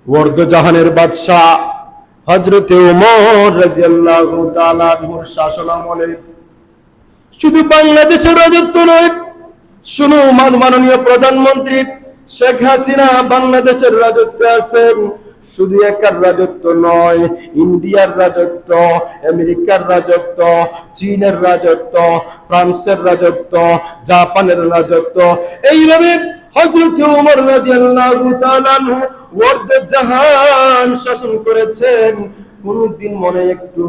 ওয়ার্দ জাহানের বাদশাহ হযরতে ওমর রাদিয়াল্লাহু তাআলা আনহুর শাসনামলে শুধু বাংলাদেশের রাজত্ব নয়, শুনো মাননীয় প্রধানমন্ত্রী শেখ হাসিনা বাংলাদেশের রাজত্বে আছেন। শুধু একার রাজত্ব নয়, ইন্ডিয়ার রাজত্ব, আমেরিকার রাজত্ব, চীনের রাজত্ব, ফ্রান্সের রাজত্ব, জাপানের রাজত্ব, এইভাবে হযরত ওমর রাদিয়াল্লাহু তাআলা আনহু ওয়ার্দ জাহান শাসন করেছেন। কোনদিন মনে একটু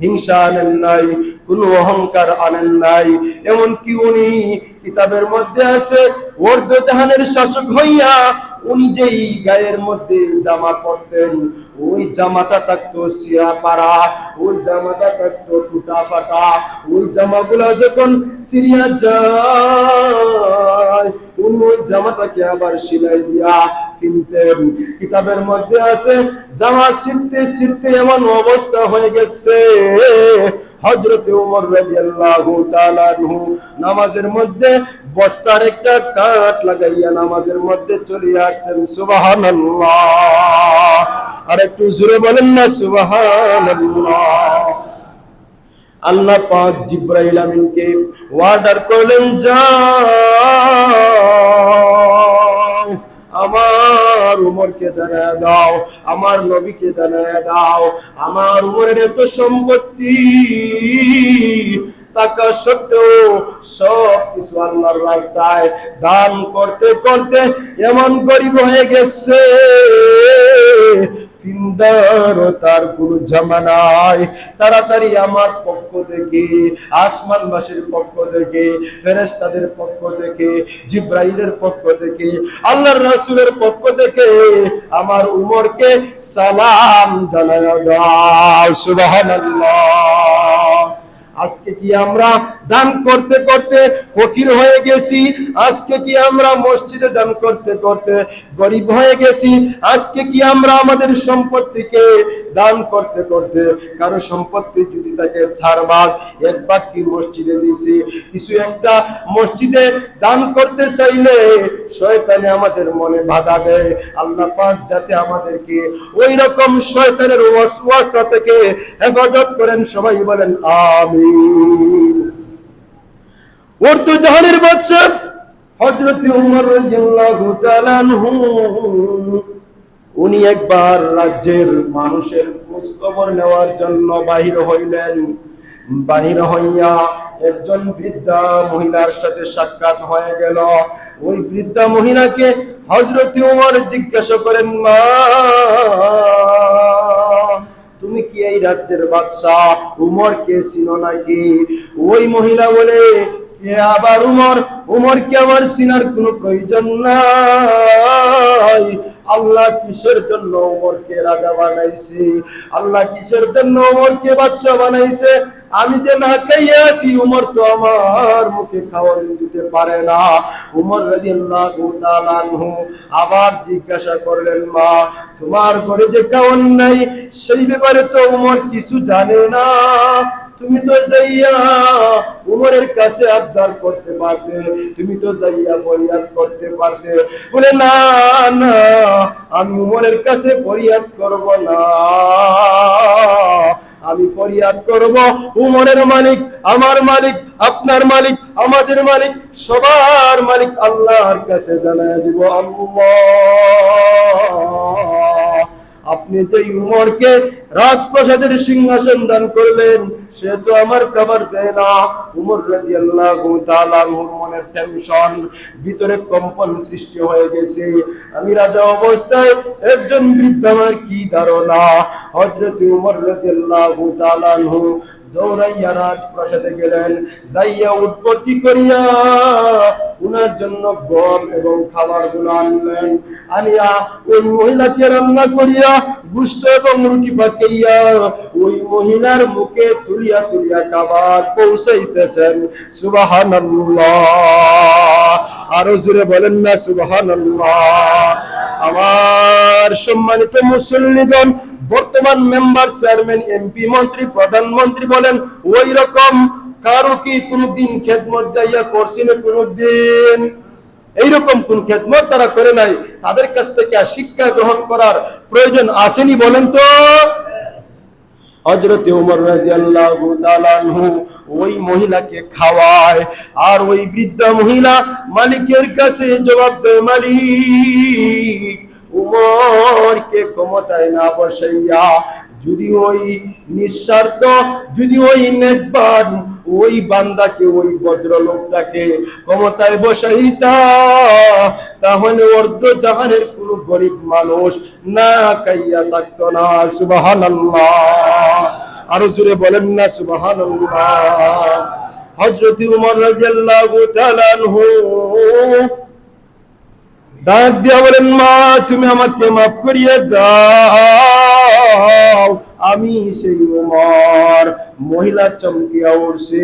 হিংসা আনেন নাই, কোন অহংকার আনেন নাই। এমনকি উনি কিতাবের মধ্যে আছে ওয়ার্দ জাহানের শাসক হইয়া উনি যেই গায়ের মধ্যে জামা পরতেন, ওই জামাটা থাকতো ছিঁড়া পাড়া, ওই জামাটা থাকতো টুটা ফাটা। ওই জামাগুলা যখন ছিঁড়িয়া যায় উনি ওই জামাটাকে আবার সেলাই দিয়া কিনতেন। কিতাবের মধ্যে আছে জামা ছিঁড়তে ছিঁড়তে এমন অবস্থা হয়ে গেছে হযরতে ওমর রাদিয়াল্লাহু তাআলা আনহু নামাজের মধ্যে বস্তার একটা কাট লাগাইয়া নামাজের মধ্যে চলে আসছেন। সুবহানাল্লাহ। আর একটু জোরে বলেন না সুবহানাল্লাহ। আল্লাহ পাক জিবরাইল আমিনকে অর্ডার করলেন, যাও আমার উমরকে জানায় দাও, আমার নবীকে জানায় দাও, আমার উমরের এত সম্পত্তি টাকা সত্ত্বেও সব কিছু আল্লাহর রাস্তায় দান করতে করতে এমন গরিব হয়ে গেছে তার কোন জমা নাই। তাড়াতাড়ি আমার পক্ষ থেকে, আসমানবাসীর পক্ষ থেকে, ফেরেশতাদের পক্ষ থেকে, জিবরাইলের পক্ষ থেকে, আল্লাহর রাসূলের পক্ষ থেকে আমার উমরকে সালাম জানায় দাও। সুবহানাল্লাহ। আজকে কি আমরা দান করতে করতে ফকির হয়ে গেছি? আজকে কি আমরা মসজিদে দান করতে করতে গরিব হয়ে গেছি? আজকে কি আমরা আমাদের সম্পত্তিকে দান করতে করতে, কারো সম্পত্তি যদি তাকে 4 ভাগ 1 ভাগ কি মসজিদে দিয়েছি, কিছু একটা মসজিদে দান করতে চাইলে শয়তানে আমাদের মনে বাধা দেয়। আল্লাহ পাক যাতে আমাদেরকে ওই রকম শয়তানের ওয়াসওয়াসা থেকে হেফাজত করেন, সবাই বলেন আমিন। ওয়ার্দ জাহানের বাদশা হযরত ওমর রাদিয়াল্লাহু তাআলা আনহু উনি একবার রাজ্যের মানুষের খোঁজ খবর নেওয়ার জন্য বাহির হইলেন। বাহির হইয়া একজন বৃদ্ধা মহিলার সাথে সাক্ষাৎ হয়ে গেল। ওই বৃদ্ধা মহিলাকে হযরত ওমর জিজ্ঞাসা করেন, মা তুমি কি এই রাজ্যের বাদশা উমরকে চিনো নাকি? ওই মহিলা বলে, কে আবার উমর? উমরকে আমার চিনার কোনো প্রয়োজন নাই। আল্লাহ কিসের জন্য উমরকে রাজা বানাইছে? আল্লাহ কিসের জন্য উমরকে বাদশা বানাইছে? আমি যে না খাইয়া আছি, উমর তো আমার মুখে খাওয়ান দিতে পারে না। উমর রাদিয়াল্লাহু তাআলা আনহু আবার জিজ্ঞাসা করলেন, মা তোমার ঘরে যে খাওয়ান নাই সেই ব্যাপারে তো উমর কিছু জানে না। তুমি তো যাইয়া উমরের কাছে আবদার করতে পারতে, তুমি তো যাইয়া ফরিয়াদ করতে পারতে। বলে, না না, আমি উমরের কাছে ফরিয়াদ করব না। আমি ফরিয়াদ করব উমরের মালিক, আমার মালিক, আপনার মালিক, আমাদের মালিক, সবার মালিক আল্লাহর কাছে জানায় দিব, আল্লাহ আপনি যে উমরকে রাজপ্রাসাদের সিংহাসন দান করলেন সে তো আমার খাবার দেয় না। উমর রাদিয়াল্লাহু তাআলা আনহুর মনে টেনশন, ভিতরে কম্পন সৃষ্টি হয়ে গেছে। আমি রাজা অবস্থায় একজন বৃদ্ধ, আমার কি ধারণা? হযরত উমর রাদিয়াল্লাহু তাআলা আনহু দৌড়াইয়া রাজপ্রাসাদে গেলেন। যাইয়া উৎপত্তি করিয়া উনার জন্য গম এবং খাবারগুলো আনলেন। আনিয়া ওই মহিলাকে রান্না করিয়া গুস্ত এবং রুটি পাকাইয়া ওই মহিলার মুখে তুলিয়া তুলিয়া খাবার পৌঁছাইতেছেন। সুবহানাল্লাহ। আরো জোরে বলেন না সুবহানাল্লাহ। আমার সম্মানিত মুসল্লিগণ, বর্তমান মেম্বার, চেয়ারম্যান, এমপি, মন্ত্রী, প্রধানমন্ত্রী বলেন, ওই রকম কারো কি কোনদিন খেদমত যাইয়া করছি না? কোনদিন এইরকম কোন খেদমত তারা করে নাই, তাদের কাছ থেকে শিক্ষা গ্রহণ করার প্রয়োজন আসেনি বলেন তো? হযরতে ওমর রাদিয়াল্লাহু তাআলা আনহু ওই মহিলাকে খাওয়ায়, আর ওই বৃদ্ধা মহিলা মালিকের কাছে জবাব দেয়, মালিক, উমরকে ক্ষমতায় না বসাইয়া যদি ওই নিঃস্বার্থ, যদি ওই নেকবান ওই বান্দাকে, ওই ভদ্রলোকটাকে ক্ষমতায় বসাইতা, তাহলে অর্ধ জাহানের কোন গরিব মানুষ না খাইয়া থাকতো না। সুবহানাল্লাহ, আরো জোরে বলেন না সুবহানাল্লাহ। হযরত উমর রাদিয়াল্লাহু তাআলা আনহু ডাক দিয়া বলেন, মা তুমি আমাকে মাফ করিয়ে দাও, আমি সেই উমর। মহিলা চমকিয়া উঠছে,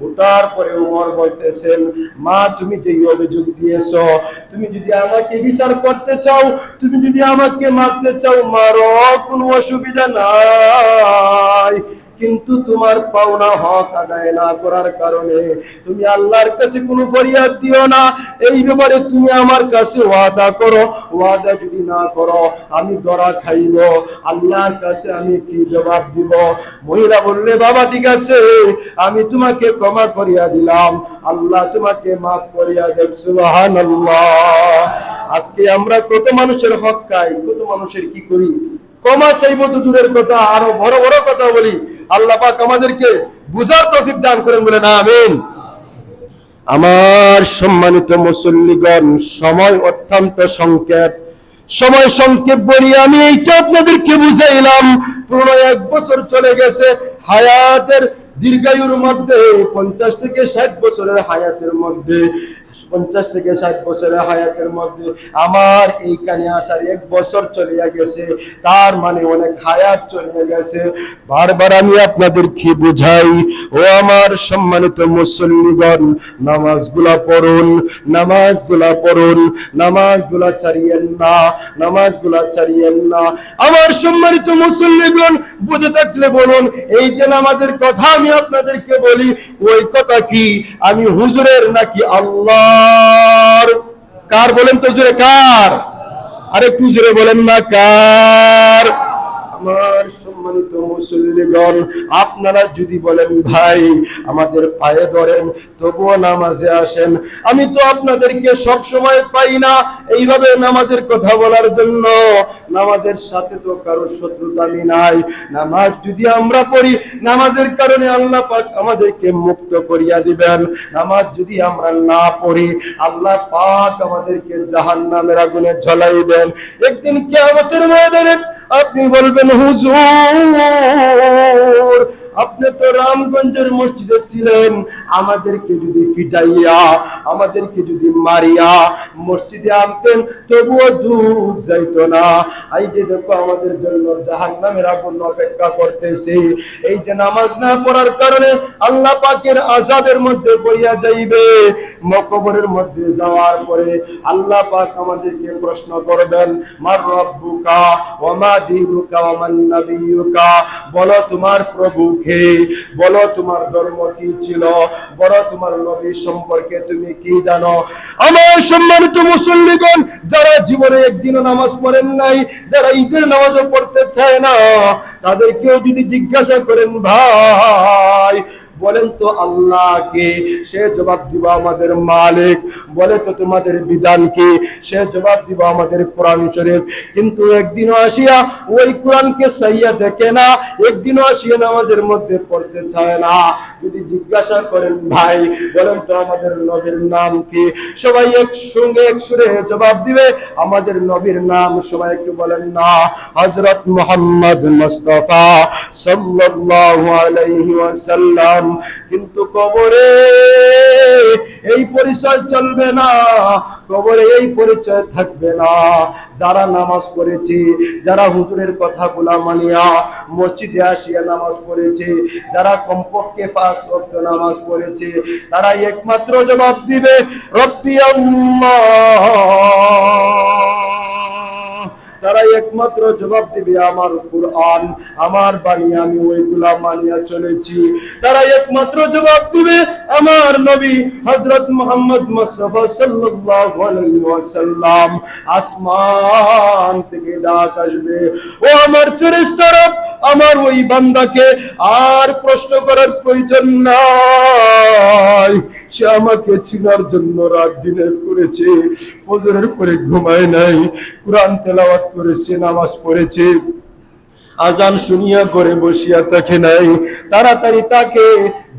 ওঠার পরে উমর বলতেছেন, মা তুমি যে অভিযোগ দিয়েছো, তুমি যদি আমাকে বিচার করতে চাও, তুমি যদি আমাকে মারতে চাও মারো, কোনো অসুবিধা নাই, কিন্তু তোমার পাওনা হক আদায় না করার কারণে তুমি আল্লাহর কাছে কোনো ফরিয়াদ দিও না। এই ব্যাপারে তুমি আমার কাছে ওয়াদা করো, ওয়াদা যদি না করো আমি ধরা খাইব, আল্লাহর কাছে আমি কি জবাব দিব? মহিলা বললে, বাবা ঠিক আছে, আমি তোমাকে ক্ষমা করিয়া দিলাম, আল্লাহ তোমাকে মাফ করিয়া দেখ। সুবহানাল্লাহ। আজকে আমরা কত মানুষের হক খাই, কত মানুষের কি করি, ক্ষমা চাইব তো দূরের কথা, আরো বড় বড় কথা বলি। আল্লাহ পাক আমাদেরকে বুঝার তৌফিক দান করেন, বলেন আমিন। আমার সম্মানিত মুসল্লিগণ, সময় অত্যন্ত সংক্ষেপ, সময় সংক্ষেপ বলি আমি এইটা আপনাদেরকে বুঝাইলাম। পুরো 1 বছর চলে গেছে হায়াতের দীর্ঘায়ুর মধ্যে, 50 থেকে 60 বছরের হায়াতের মধ্যে, 50 থেকে 60 বছরের হায়াতের মধ্যে আমার এইখানে আসার 1 বছর চলিয়া গেছে, তার মানে অনেক হায়াত চলে গেছে। বারবার আমি আপনাদেরকে বুঝাই, ও আমার সম্মানিত মুসল্লিগণ, নামাজগুলা পড়ুন, নামাজগুলা পড়ুন, নামাজগুলা ছাড়িয়েন না, নামাজগুলা ছাড়িয়েন না। আমার সম্মানিত মুসল্লিগণ, বুঝে থাকলে বলুন, এই যে নামাজের কথা আমি আপনাদেরকে বলি, ওই কথা কি আমি হুজুরের নাকি আল্লাহর? কার বলেন তো জোরে, কার? আরেকটু জোরে বলেন না, কার? আমার সম্মানিত মুসল্লিগণ, আপনারা যদি বলেন ভাই আমাদের পায়ে ধরেন, তবুও নামাজে আসেন, আমি তো আপনাদেরকে সব সময় পাই না এইভাবে নামাজের কথা বলার জন্য। নামাজের সাথে তো কারোর শত্রুতা নাই। নামাজ যদি আমরা পড়ি, নামাজের কারণে আল্লাহ পাক আমাদেরকে মুক্ত করিয়া দিবেন। নামাজ যদি আমরা না পড়ি, আল্লাহ পাক আমাদেরকে জাহান্নামের আগুনে জ্বলাইবেন। একদিন কিয়ামতের ময়দানে আপনি বলবেন, হুজুর আপনি তো রামগঞ্জের মসজিদে ছিলেন, আমাদেরকে যদি ফিটাইয়া, আমাদেরকে যদি মারিয়া মসজিদে আনতেন, তবুও দুধ যাইতো না। এই যে দেখো আমাদের জন্য জাহান্নামের আগুন অপেক্ষা করতেছে। এই যে নামাজ না পড়ার কারণে আল্লাহ পাকের আযাবের মধ্যে পড়িয়া যাইবে। কবরের মধ্যে যাওয়ার পরে আল্লাহ পাক আমাদেরকে প্রশ্ন করবেন, মার রব্বুকা ওয়া মা দীনুকা ওয়া মান নাবিয়ুকা, বলো তোমার প্রভু কে, বলো তোমার ধর্ম কি ছিল, বলো তোমার নবী সম্পর্কে তুমি কি জানো। আমার সম্মানিত মুসল্লিগণ, যারা জীবনে একদিনও নামাজ পড়েন নাই, যারা ঈদের নামাজও পড়তে চায় না, তাদেরকেও যদি জিজ্ঞাসা করেন ভাই বলেন তো আল্লাহ কে, সে জবাব দিব আমাদের মালিক। বলে তো তোমাদের বিধান কি, সে জবাব দিব আমাদের কোরআন শরীফ। কিন্তু একদিনও আসিয়া ওই কোরআনকে সাইয়া দেখে না, একদিনও আসিয়া নামাজের মধ্যে পড়তে চায় না। যদি জিজ্ঞাসা করেন ভাই বলেন তো আমাদের নবীর নাম কি, সবাই একসঙ্গে একসুরে জবাব দিবে আমাদের নবীর নাম, সবাই একটু বলেন না, হযরত মুহাম্মদ মুস্তাফা সাল্লাল্লাহু আলাইহি ওয়াসাল্লাম। কিন্তু কবরে এই পরিচয় চলবে না, কবরে এই পরিচয় থাকবে না। যারা নামাজ পড়েছে, যারা হুজুরের কথাগুলা মানিয়া মসজিদে আসিয়া নামাজ পড়েছে, যারা কমপক্ষে 5 ওয়াক্ত নামাজ পড়েছে, তারা একমাত্র জবাব দিবে রব্বি আল্লাহ। তারা একমাত্র জবাব দিবে আমার কুরআন, আমার বাণী আমি ওইগুলা মানিয়া চলেছি। তারা একমাত্র জবাব দিবে আমার নবী হযরত মুহাম্মদ মুস্তাফা সাল্লাল্লাহু আলাইহি ওয়াসাল্লাম আসমান থেকে ডাক আসবে, ও আমার ফেরেশতারা, আমার ওই বান্দাকে আর প্রশ্ন করার প্রয়োজন নাই। সে আমাকে চিনার জন্য রাত দিন করেছে, ফজরের পরে ঘুমায় নাই, কুরআন তেলাওয়াত করেছে, নামাজ পড়েছে, আজান শুনিয়া ঘরে বসিয়া থাকে নাই। তাড়াতাড়ি তাকে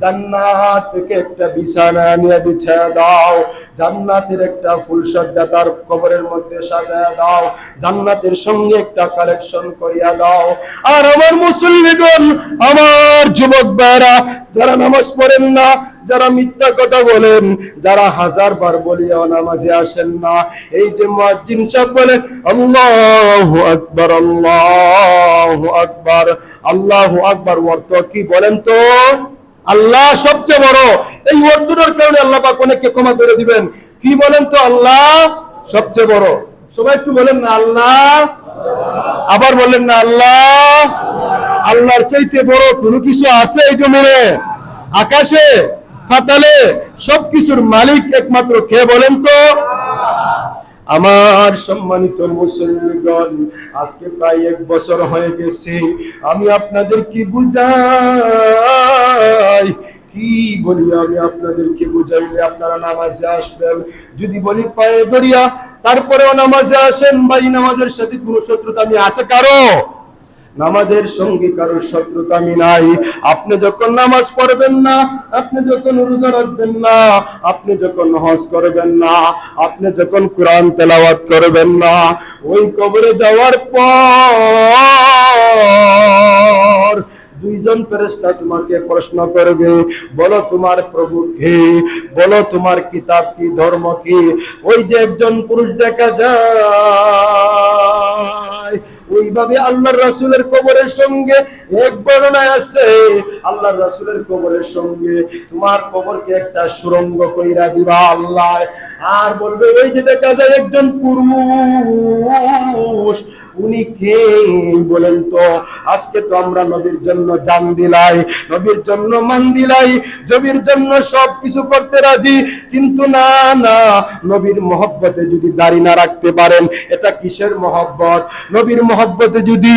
জান্নাত থেকে একটা বিছানা নিয়ে বিছায়া দাও, জান্নাতের একটা ফুলসজ্জা তার কবরের মধ্যে সাজায়া দাও, জান্নাতের সঙ্গে একটা কালেকশন করিয়া দাও। আর আমার মুসল্লিগণ, আমার যুবক ভাইরা, যারা নামাজ পড়েন না, যারা মিথ্যা কথা বলেন, যারা হাজারবার বলিয়া নামাজে আসেন না, এই যে মুয়াজ্জিন সাহেব বলেন আল্লাহু আকবার, আল্লাহু আকবার, আল্লাহু আকবার, অর্থ কি বলেন তো? আল্লাহ সবচেয়ে বড়। এই অর্থটার কারণে আল্লাহ পাক অনেককে ক্ষমা করে দিবেন। কি বলেন তো? আল্লাহ সবচেয়ে বড়। সবাই একটু বলেন না আল্লাহ, আবার বলেন না আল্লাহ। আল্লাহর চাইতে বড় কোনো কিছু আছে এই জমিনে? আকাশে, পাতালে, সবকিছুর মালিক একমাত্র কে বলেন তো? আমার সম্মানিত মুসল্লিগণ, আজকে প্রায় 1 বছর হয়ে গেছে। আমি আপনাদের কি বুঝাই, কি বলি আমি আপনাদেরকে বুঝাইলে আপনারা নামাজে আসবেন? যদি বলি পায়ে ধরিয়া তারপরেও নামাজে আসেন, ভাই নামাজের সাথে কোনো শত্রুতা আমি আছে কারো? নামাজের সঙ্গে কারোর শত্রুতা আমি নাই। আপনি যখন নামাজ পড়বেন না, আপনি যখন রোজা রাখবেন না, আপনি যখন হজ করবেন না, আপনি যখন কোরআন তেলাওয়াত করবেন না, ওই কবরে যাওয়ার পর 2 জন ফেরেশতা তোমাকে প্রশ্ন করবে, বলো তোমার প্রভু কে, বলো তোমার কিতাব কি, ধর্ম কি? ওই যে একজন পুরুষ দেখা যায়, ওইভাবে আল্লাহর রাসূলের কবরের সঙ্গে, এক বর্ণনায় আছে আল্লাহর রাসূলের কবরের সঙ্গে তোমার কবরকে একটা সুড়ঙ্গ কইরা দিবা আল্লাহ। আর বলবে ওই যে দেখা যায় একজন পুরুষ, উনি কে বলেন তো? আজকে তো আমরা নবীর জন্য জান দিলাই, নবীর জন্য মান দিলাই, নবীর জন্য সবকিছু করতে রাজি, কিন্তু না না, নবীর মহব্বতে যদি দাড়ি না রাখতে পারেন, এটা কিসের মহব্বত? নবীর মহব্বতে যদি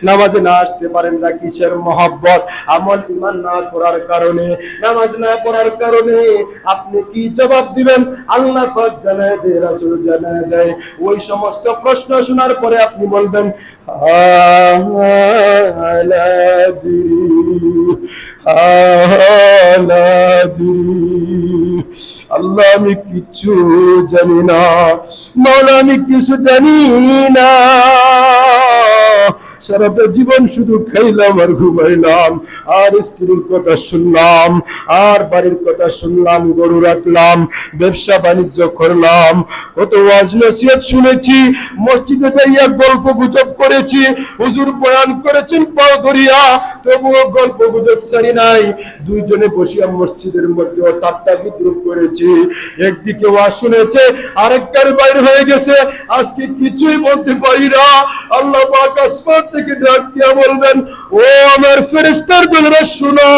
নামাজে না আসতে পারেন, না কিসের মহব্বত? আমল ঈমান না করার কারণে, নামাজ না পড়ার কারণে আপনি কি জবাব দিবেন? আল্লাহ পাক জানায় দেয়, রাসূল জানায় দেয়। ওই সমস্ত প্রশ্ন শোনার পরে আপনি বলবেন আল্লাহ আমি কিচ্ছু জানি না, মাওলা আমি কিছু জানি না, সারাটা জীবন শুধু খাইলাম আর ঘুমাইলাম, আর স্ত্রীর কথা শুনলাম, আর বাড়ির কথা শুনলাম, গরু রাখলাম, ব্যবসা বাণিজ্য করলাম, কত ওয়াজ নসিহত শুনেছি, মসজিদে যাইয়া গল্প গুজব করেছি, হুজুর বয়ান করেছেন পাও ধরিয়া, তবুও গল্প গুজব ছাড়ি নাই। 2 জনে বসিয়া মসজিদের মধ্যে ঠাট্টা বিদ্রুপ করেছি, একদিকে ওয়াজ শুনেছে, আরেকটার বাইরে হয়ে গেছে, আজকে কিছুই বলতে পারি না। আল্লাহ পাক আসমান থেকে ডাক দিয়া বলবেন, ও আমার ফেরেশতার দলেরা শুনো।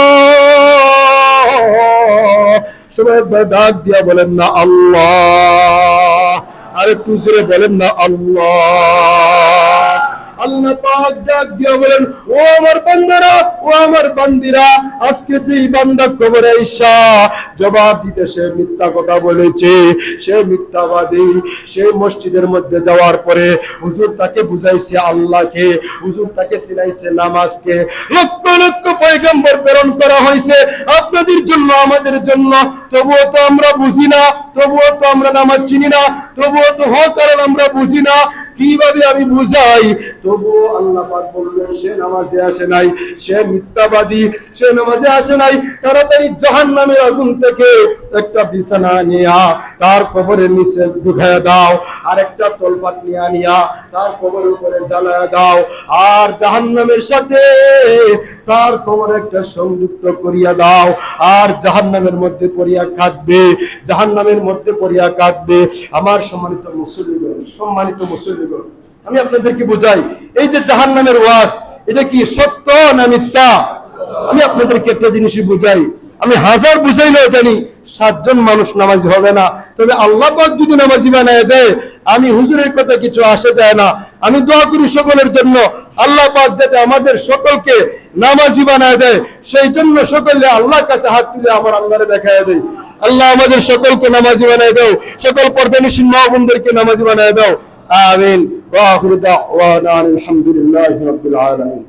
সবাই ডাক দিয়া বলেন না আল্লাহ, আর একটু জোরে বলেন না আল্লাহ। আল্লাহ পাক ডাক দিয়া বলেন, ও আমার বান্দারা, ও আমার বান্দিরা, আজকে যেই বান্দা কবরে আইসা জবাব দিতে সে মিথ্যা কথা বলেছে, সে মিথ্যাবাদী, সে মসজিদের মধ্যে যাওয়ার পরে হুজুর তাকে বুঝাইছে আল্লাহকে, হুজুর তাকে শিখাইছে নামাজকে, লক্ষ লক্ষ পয়গম্বর প্রেরণ করা হয়েছে আপনাদের জন্য, আমাদের জন্য, তবুও তো আমরা বুঝি না, তবুও তো আমরা নামাজ চিনি না, তবুও তো হক আর আমরা বুঝি না, কিভাবে আমি বুঝাই? তবুও আল্লাহ পাক বললেন সে নামাজে আসে নাই, সে মিথ্যাবাদী, সে নামাজে আসে নাই। তাড়াতাড়ি জাহান্নামের আগুন থেকে একটা বিছানা নিয়া তার কবরের নিচে ঢুকায়া দাও, আর একটা তলপাত নিয়ে আনিয়া তার কবরের উপরে জ্বালায়া দাও, আর জাহান্নামের সাথে তার কবরে একটা সংযুক্ত করিয়া দাও, আর জাহান্নামের মধ্যে পড়িয়া কাঁদবে, জাহান্নামের মধ্যে পড়িয়া কাঁদবে। আমার সম্মানিত মুসল্লিগণ, সম্মানিত মুসল্লিগণ, আমি আপনাদেরকে বোঝাই, এই যে জাহান্নামের ওয়াজ, এটা কি সত্য না মিথ্যা? আমি আপনাদেরকে একটা জিনিসই বুঝাই। আমি হাজার বুঝাইলেও জানি 7 জন মানুষ নামাজি হবে না। তবে আল্লাহ পাক যদি নামাজি বানায় দেয়, আমি হুজুরের কথা কিছু আসে যায় না। আমি দোয়া করি সকলের জন্য, আল্লাহ পাক যাতে আমাদের সকলকে নামাজি বানায় দেয়, সেই জন্য সকলে আল্লাহর কাছে হাত তুলে আমার আল্লাহরে দেখায় দেয়। আল্লাহ আমাদের সকলকে নামাজি বানায় দাও, সকল পর্দানিশীন মা বোনদেরকে নামাজি বানায় দাও। আমিন। ওয়া আখিরু দাওয়ানা আলহামদুলিল্লাহি রাব্বিল আলামিন।